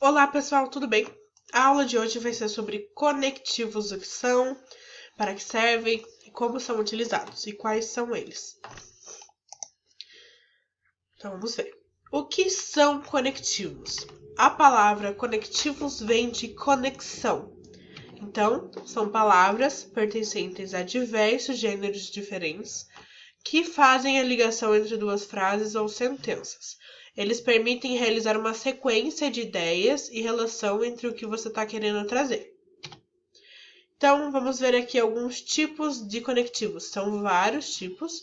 Olá pessoal, tudo bem? A aula de hoje vai ser sobre conectivos, o que são, para que servem e como são utilizados e quais são eles. Então vamos ver. O que são conectivos? A palavra conectivos vem de conexão. Então, são palavras pertencentes a diversos gêneros diferentes que fazem a ligação entre duas frases ou sentenças. Eles permitem realizar uma sequência de ideias e relação entre o que você está querendo trazer. Então, vamos ver aqui alguns tipos de conectivos. São vários tipos.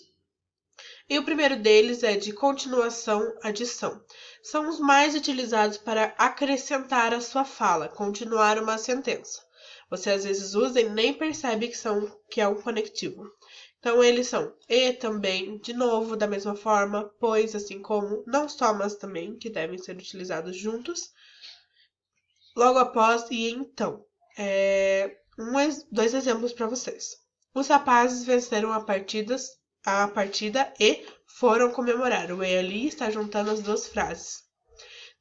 E o primeiro deles é de continuação-adição. São os mais utilizados para acrescentar a sua fala, continuar uma sentença. Você às vezes usa e nem percebe que é um conectivo. Então, eles são e também, de novo, da mesma forma, pois, assim como, não só, mas também, que devem ser utilizados juntos. Logo após e então. Dois exemplos para vocês. Os rapazes venceram a partida e foram comemorar. O e ali está juntando as duas frases.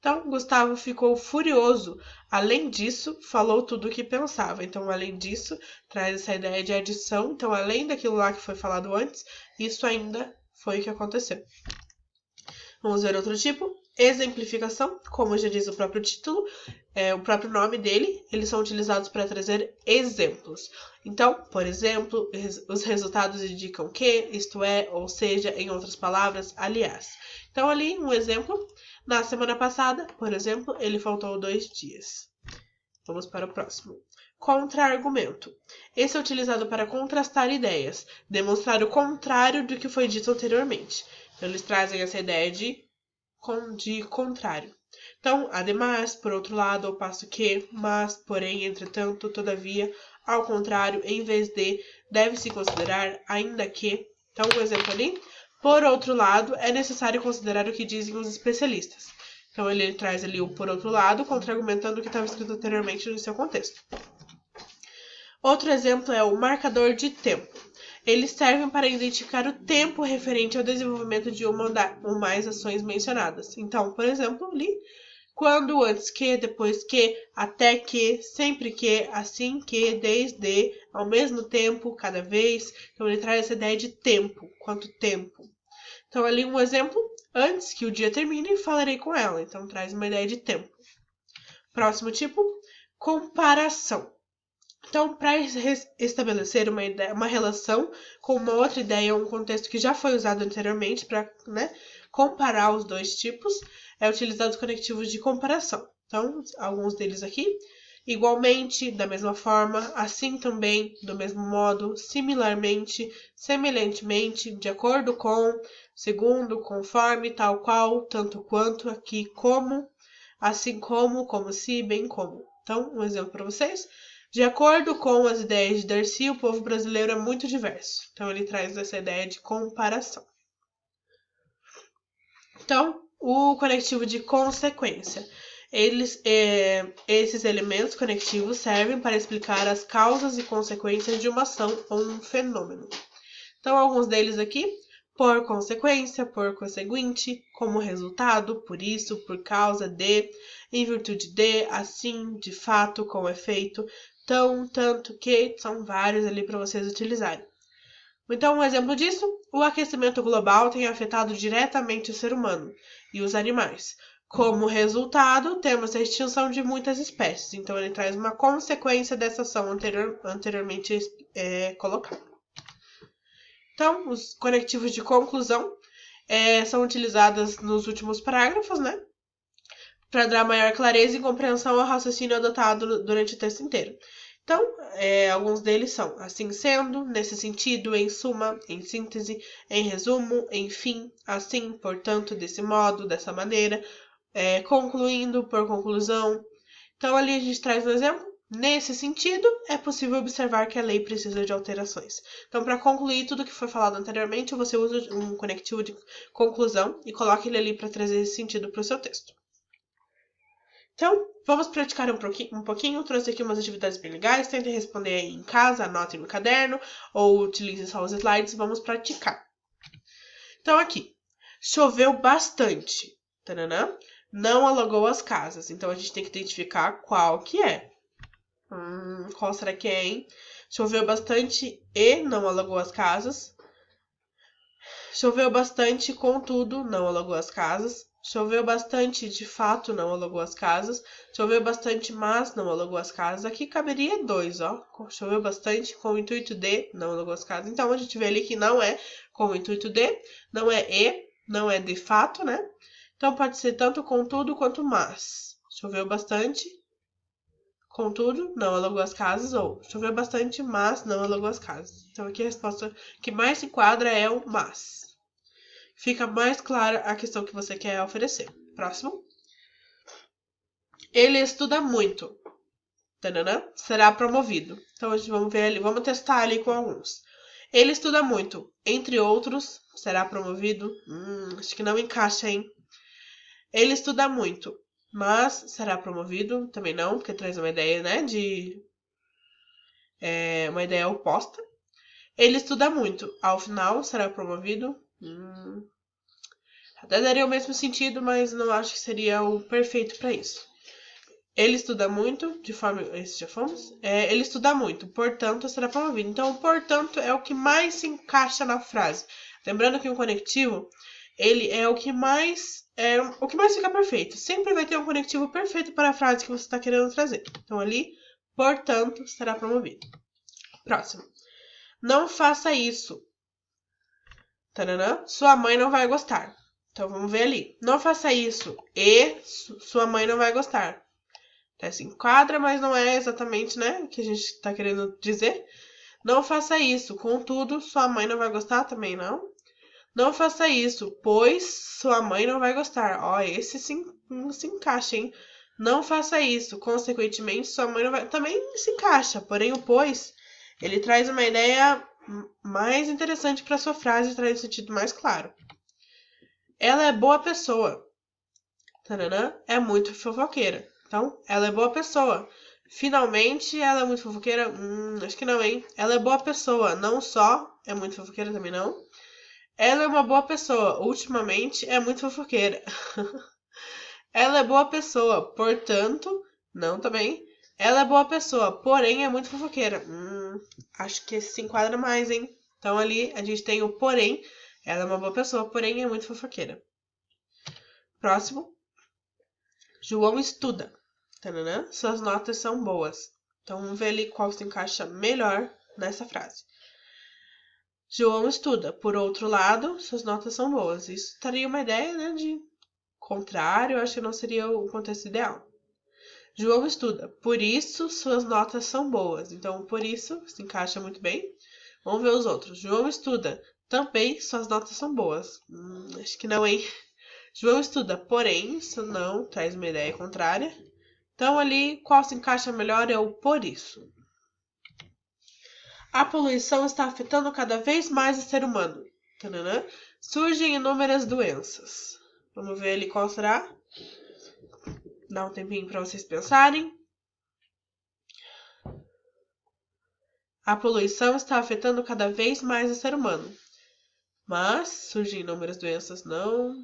Então, Gustavo ficou furioso. Além disso, falou tudo o que pensava. Então, além disso, traz essa ideia de adição. Então, além daquilo lá que foi falado antes, isso ainda foi o que aconteceu. Vamos ver outro tipo. Exemplificação, como já diz o próprio título, o próprio nome dele, eles são utilizados para trazer exemplos. Então, por exemplo, os resultados indicam que, isto é, ou seja, em outras palavras, aliás. Então, ali, um exemplo. Na semana passada, por exemplo, ele faltou 2 dias. Vamos para o próximo. Contra-argumento. Esse é utilizado para contrastar ideias, demonstrar o contrário do que foi dito anteriormente. Então, eles trazem essa ideia de contrário. Então, ademais, por outro lado, ao passo que, mas, porém, entretanto, todavia, ao contrário, em vez de, deve-se considerar, ainda que. Então, um exemplo ali. Por outro lado, é necessário considerar o que dizem os especialistas. Então, ele traz ali o por outro lado, contra-argumentando o que estava escrito anteriormente no seu contexto. Outro exemplo é o marcador de tempo. Eles servem para identificar o tempo referente ao desenvolvimento de uma ou mais ações mencionadas. Então, por exemplo, ali, quando, antes que, depois que, até que, sempre que, assim que, desde, ao mesmo tempo, cada vez. Então, ele traz essa ideia de tempo, quanto tempo. Então, ali um exemplo, antes que o dia termine, falarei com ela. Então, traz uma ideia de tempo. Próximo tipo, comparação. Então, para estabelecer uma relação com uma outra ideia ou um contexto que já foi usado anteriormente, para comparar os dois tipos, é utilizado os conectivos de comparação. Então, alguns deles aqui. Igualmente, da mesma forma, assim também, do mesmo modo, similarmente, semelhantemente, de acordo com, segundo, conforme, tal qual, tanto quanto, aqui, como, assim como se, bem como. Então, um exemplo para vocês. De acordo com as ideias de Darcy, o povo brasileiro é muito diverso. Então, ele traz essa ideia de comparação. Então, o conectivo de consequência. Esses elementos conectivos servem para explicar as causas e consequências de uma ação ou um fenômeno. Então, alguns deles aqui, por consequência, por conseguinte, como resultado, por isso, por causa de, em virtude de, assim, de fato, com efeito, tão, tanto que, são vários ali para vocês utilizarem. Então, um exemplo disso, o aquecimento global tem afetado diretamente o ser humano e os animais. Como resultado, temos a extinção de muitas espécies. Então, ele traz uma consequência dessa ação anteriormente colocada. Então, os conectivos de conclusão são utilizados nos últimos parágrafos, para dar maior clareza e compreensão ao raciocínio adotado durante o texto inteiro. Então, alguns deles são assim sendo, nesse sentido, em suma, em síntese, em resumo, enfim, assim, portanto, desse modo, dessa maneira, concluindo, por conclusão. Então, ali a gente traz um exemplo. Nesse sentido, é possível observar que a lei precisa de alterações. Então, para concluir tudo que foi falado anteriormente, você usa um conectivo de conclusão e coloca ele ali para trazer esse sentido para o seu texto. Então, vamos praticar um pouquinho. Trouxe aqui umas atividades bem legais. Tentem responder aí em casa, anotem no caderno ou utilizem só os slides. Vamos praticar. Então, aqui. Choveu bastante. Taranã. não alagou as casas. Então, a gente tem que identificar qual que é. Qual será que é, hein? Choveu bastante e não alagou as casas. Choveu bastante, contudo, não alagou as casas. Choveu bastante, de fato, não alagou as casas. Choveu bastante, mas não alagou as casas. Aqui caberia 2, ó. Choveu bastante com o intuito de, não alagou as casas. Então, a gente vê ali que não é com o intuito de, não é e, não é de fato, né? Então, pode ser tanto contudo quanto mas. Choveu bastante, contudo, não alagou as casas. Ou choveu bastante, mas não alagou as casas. Então, aqui a resposta que mais se enquadra é o mas. Fica mais clara a questão que você quer oferecer. Próximo. Ele estuda muito. Tanana, será promovido. Então, a gente vamos ver ali, vamos testar ali com alguns. Ele estuda muito. Entre outros, será promovido. Acho que não encaixa, hein? Ele estuda muito, mas será promovido. Também não, porque traz uma ideia, né? Uma ideia oposta. Ele estuda muito. Ao final, será promovido. Até daria o mesmo sentido, mas não acho que seria o perfeito para isso. Ele estuda muito, de forma... Esse já fomos? Ele estuda muito, portanto, será promovido. Então, portanto, é o que mais se encaixa na frase. Lembrando que o conectivo, ele é o que mais fica perfeito. Sempre vai ter um conectivo perfeito para a frase que você está querendo trazer. Então, ali, portanto, será promovido. Próximo. Não faça isso. Taranã, sua mãe não vai gostar. Então, vamos ver ali. Não faça isso e sua mãe não vai gostar. Até se enquadra, mas não é exatamente, né, o que a gente está querendo dizer. Não faça isso. Contudo, sua mãe não vai gostar também, não. Não faça isso, pois sua mãe não vai gostar. Ó, esse se encaixa, hein? Não faça isso. Consequentemente, sua mãe não vai... Também se encaixa. Porém, o pois, ele traz uma ideia mais interessante para sua frase e traz um sentido mais claro. Ela é boa pessoa. Taranã, é muito fofoqueira. Então, ela é boa pessoa. Finalmente, ela é muito fofoqueira? Acho que não, hein? Ela é boa pessoa. Não só é muito fofoqueira também, não. Ela é uma boa pessoa. Ultimamente, é muito fofoqueira. Ela é boa pessoa. Portanto, não também. Ela é boa pessoa. Porém, é muito fofoqueira. Acho que esse se enquadra mais, hein? Então, ali, a gente tem o porém. Ela é uma boa pessoa, porém, é muito fofoqueira. Próximo. João estuda. Tananã, suas notas são boas. Então, vamos ver ali qual se encaixa melhor nessa frase. João estuda. Por outro lado, suas notas são boas. Isso daria uma ideia, né, de contrário. Acho que não seria o contexto ideal. João estuda. Por isso, suas notas são boas. Então, por isso, se encaixa muito bem. Vamos ver os outros. João estuda. Também, suas notas são boas. Acho que não, hein? João estuda, porém, isso não traz uma ideia contrária. Então, ali, qual se encaixa melhor é o por isso. A poluição está afetando cada vez mais o ser humano. Tananã. Surgem inúmeras doenças. Vamos ver ali qual será. Dá um tempinho para vocês pensarem. A poluição está afetando cada vez mais o ser humano. Mas surgem inúmeras doenças, não.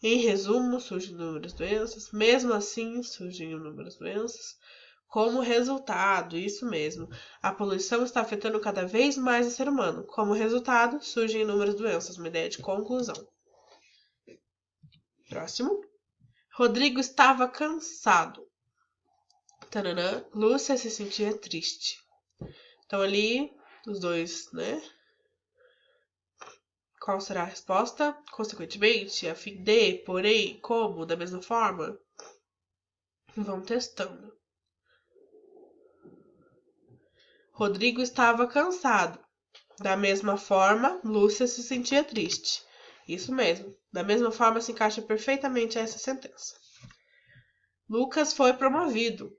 Em resumo, surgem inúmeras doenças. Mesmo assim, surgem inúmeras doenças. Como resultado, isso mesmo, a poluição está afetando cada vez mais o ser humano. Como resultado, surgem inúmeras doenças. Uma ideia de conclusão. Próximo. Rodrigo estava cansado. Tananã. Lúcia se sentia triste. Então, ali, os dois, né? Qual será a resposta? Consequentemente, a fim de, porém, como, da mesma forma? Vão testando. Rodrigo estava cansado. Da mesma forma, Lúcia se sentia triste. Isso mesmo. Da mesma forma, se encaixa perfeitamente essa sentença. Lucas foi promovido.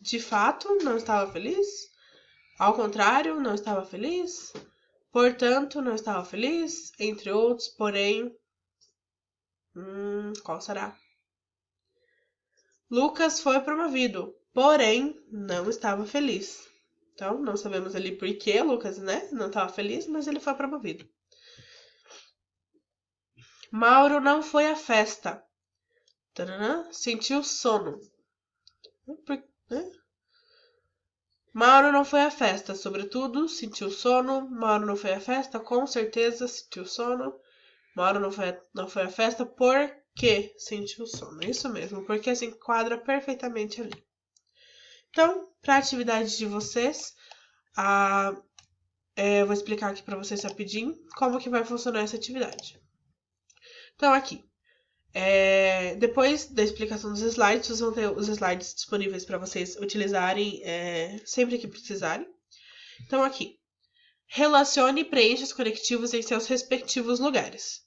De fato, não estava feliz. Ao contrário, não estava feliz. Portanto, não estava feliz. Entre outros, porém... qual será? Lucas foi promovido, porém, não estava feliz. Então, não sabemos ali por que Lucas, né? Não estava feliz, mas ele foi promovido. Mauro não foi à festa. Taranã, sentiu sono. Mauro não foi à festa, sobretudo, sentiu sono. Mauro não foi à festa, com certeza, sentiu sono. Mauro não foi à festa porque sentiu sono. Isso mesmo, porque se enquadra perfeitamente ali. Então, para a atividade de vocês, eu vou explicar aqui para vocês rapidinho como que vai funcionar essa atividade. Então, aqui, depois da explicação dos slides, vocês vão ter os slides disponíveis para vocês utilizarem sempre que precisarem. Então, aqui, relacione e preencha os conectivos em seus respectivos lugares.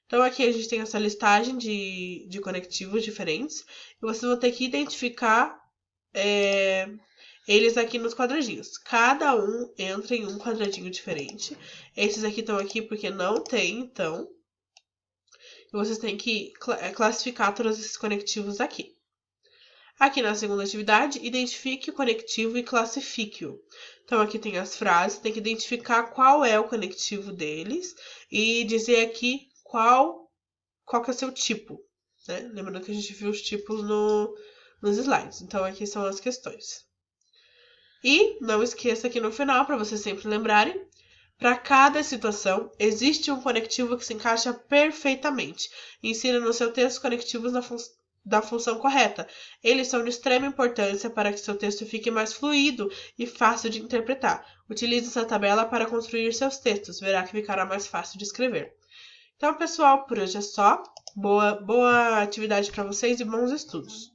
Então, aqui a gente tem essa listagem de conectivos diferentes. E vocês vão ter que identificar eles aqui nos quadradinhos. Cada um entra em um quadradinho diferente. Esses aqui estão aqui porque não tem, então. E vocês têm que classificar todos esses conectivos aqui. Aqui na segunda atividade, identifique o conectivo e classifique-o. Então, aqui tem as frases, tem que identificar qual é o conectivo deles e dizer aqui qual que é o seu tipo, né? Lembrando que a gente viu os tipos nos slides. Então, aqui são as questões. E não esqueça aqui no final, para vocês sempre lembrarem, para cada situação, existe um conectivo que se encaixa perfeitamente. Insira no seu texto conectivos da função correta. Eles são de extrema importância para que seu texto fique mais fluido e fácil de interpretar. Utilize essa tabela para construir seus textos. Verá que ficará mais fácil de escrever. Então, pessoal, por hoje é só. Boa atividade para vocês e bons estudos.